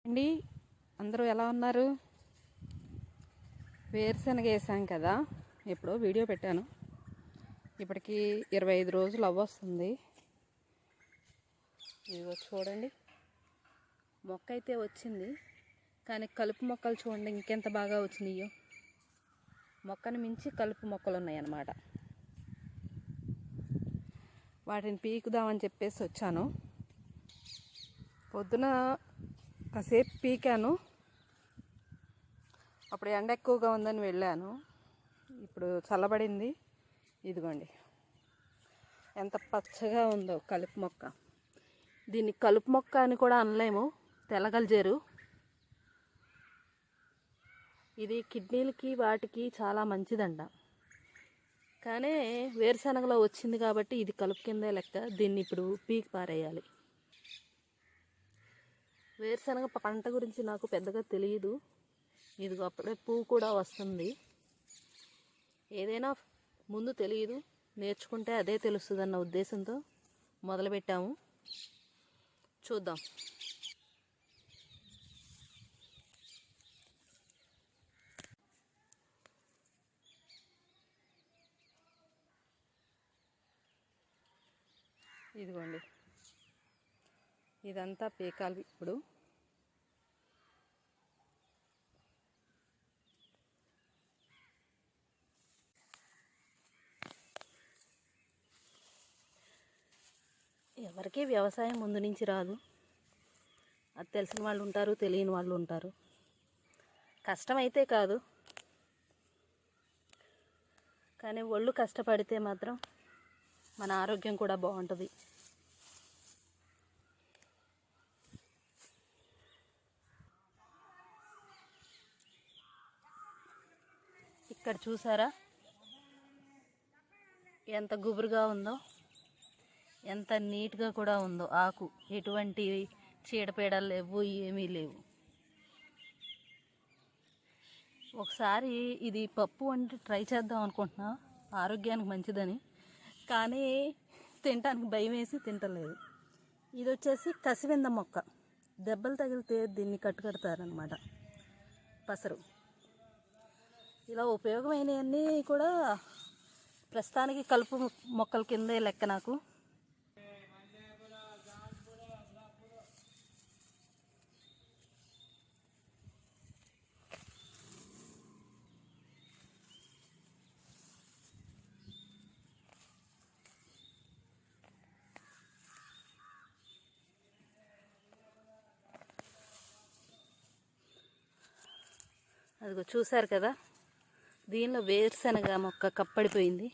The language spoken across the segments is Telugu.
అండి అందరూ ఎలా ఉన్నారు? వేరుశనగ వేసాం కదా, ఎప్పుడో వీడియో పెట్టాను. ఇప్పటికి 25 రోజులు అవ్వొస్తుంది. ఇదిగో చూడండి, మొక్క అయితే వచ్చింది, కానీ కలుపు మొక్కలు చూడండి ఇంకెంత బాగా వచ్చినాయో. మొక్కను మించి కలుపు మొక్కలు ఉన్నాయన్నమాట. వాటిని పీకుదామని చెప్పేసి వచ్చాను. పొద్దున కాసేపు పీకాను, అప్పుడు ఎండ ఎక్కువగా ఉందని వెళ్ళాను. ఇప్పుడు చల్లబడింది. ఇదిగోండి ఎంత పచ్చగా ఉందో కలుపు మొక్క. దీన్ని కలుపు మొక్క అని కూడా అనలేము, తెల్లగల్జేరు. ఇది కిడ్నీలకి వాటికి చాలా మంచిదంట. కానీ వేరుశనగలో వచ్చింది కాబట్టి ఇది కలుపు కిందే లెక్క. దీన్ని ఇప్పుడు పీకి పారేయాలి. వేరుశనగ పంట గురించి నాకు పెద్దగా తెలియదు. ఇదిగో అప్పుడే పువ్వు కూడా వస్తుంది. ఏదైనా ముందు తెలియదు, నేర్చుకుంటే అదే తెలుస్తుంది అన్న ఉద్దేశంతో మొదలుపెట్టాము. చూద్దాం. ఇదిగోండి, ఇదంతా పీకాలి ఇప్పుడు. ఎవరికీ వ్యవసాయం ముందు నుంచి రాదు. అది తెలిసిన వాళ్ళు ఉంటారు, తెలియని వాళ్ళు ఉంటారు. కష్టమైతే కాదు, కానీ ఒళ్ళు కష్టపడితే మాత్రం మన ఆరోగ్యం కూడా బాగుంటుంది. ఇక్కడ చూసారా ఎంత గుబురుగా ఉందో, ఎంత నీట్గా కూడా ఉందో ఆకు. ఎటువంటి చీడపీడలు లేవు, ఏమీ లేవు. ఒకసారి ఇది పప్పు వండి ట్రై చేద్దాం అనుకుంటున్నా, ఆరోగ్యానికి మంచిదని. కానీ తినటానికి భయం వేసి తింటలేదు. ఇది వచ్చేసి కసివింద మొక్క. దెబ్బలు తగిలితే దీన్ని కట్టుకడతారనమాట, పసరు. ఇలా ఉపయోగమైనవన్నీ కూడా ప్రస్తుతానికి కలుపు మొక్కల కిందే లెక్క నాకు. అదిగో చూసారు కదా, దీనిలో వేరుశనగ మొక్క కప్పడిపోయింది.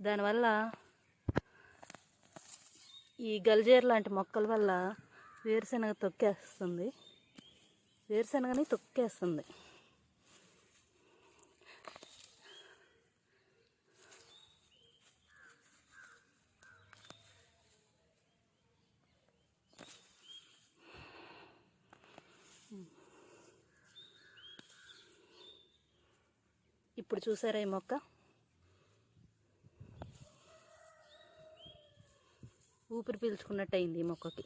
దానివల్ల ఈ గల్జేరు లాంటి మొక్కల వల్ల వేరుశనగ తొక్కేస్తుంది, వేరుశనగని తొక్కేస్తుంది. ఇప్పుడు చూసారా, ఈ మొక్క ఊపిరి పీల్చుకున్నట్టు అయింది. ఈ మొక్కకి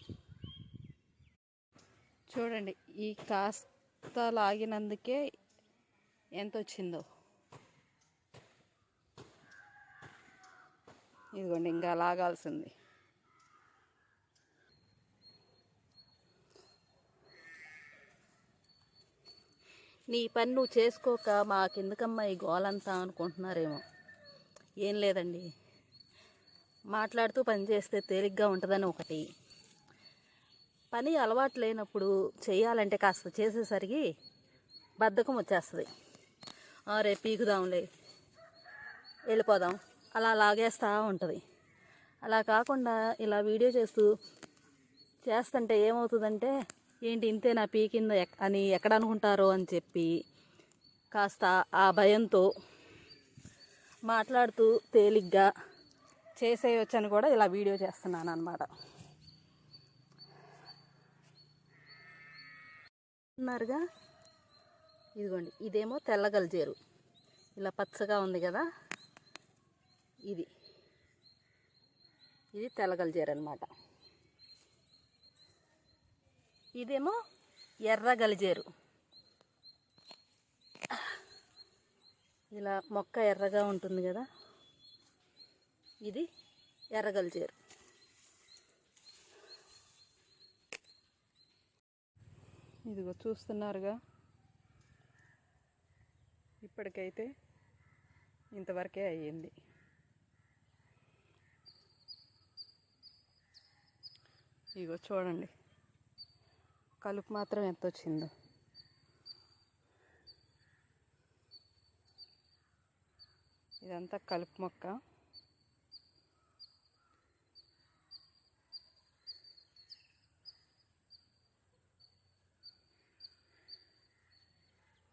చూడండి, ఈ కాస్త లాగినందుకే ఎంత వచ్చిందో. ఇదిగోండి, ఇంకా లాగాల్సింది. నీ పని నువ్వు చేసుకోక మా కిందకమ్మ ఈ గోలంతా అనుకుంటున్నారేమో. ఏం లేదండి, మాట్లాడుతూ పని చేస్తే తేలిగ్గా ఉంటుందని ఒకటి. పని అలవాటు లేనప్పుడు చేయాలంటే కాస్త చేసేసరికి బద్ధకం వచ్చేస్తుంది. రేపు పీకుదాంలే, వెళ్ళిపోదాం, అలా లాగేస్తూ ఉంటుంది. అలా కాకుండా ఇలా వీడియో చేస్తుంటే ఏమవుతుందంటే, ఏంటి ఇంతే నా పీకిందో అని ఎక్కడ అనుకుంటారో అని చెప్పి కాస్త ఆ భయంతో మాట్లాడుతూ తేలిగ్గా చేసేయొచ్చని కూడా ఇలా వీడియో చేస్తున్నాను అన్నమాట. ఉన్నారుగా, ఇదిగోండి, ఇదేమో తెల్లగల్జేరు, ఇలా పచ్చగా ఉంది కదా, ఇది తెల్లగల్జేరు అన్నమాట. ఇదేమో ఎర్ర గలిజేరు. ఇలా మొక్క ఎర్రగా ఉంటుంది కదా, ఇది ఎర్ర గలిజేరు. ఇదిగో చూస్తున్నారుగా, ఇప్పటికైతే ఇంతవరకే అయ్యింది. ఇగో చూడండి కలుపు మాత్రం ఎంత వచ్చిందో. ఇదంతా కలుపు మొక్క.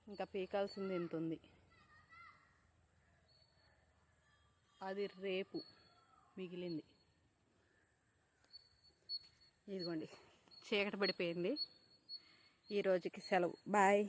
ఇంకా పీకాల్సింది ఎంత ఉంది, అది రేపు మిగిలింది. ఇదిగోండి చీకటి పడిపోయింది. ఈ రోజుకి సెలవు. బాయ్.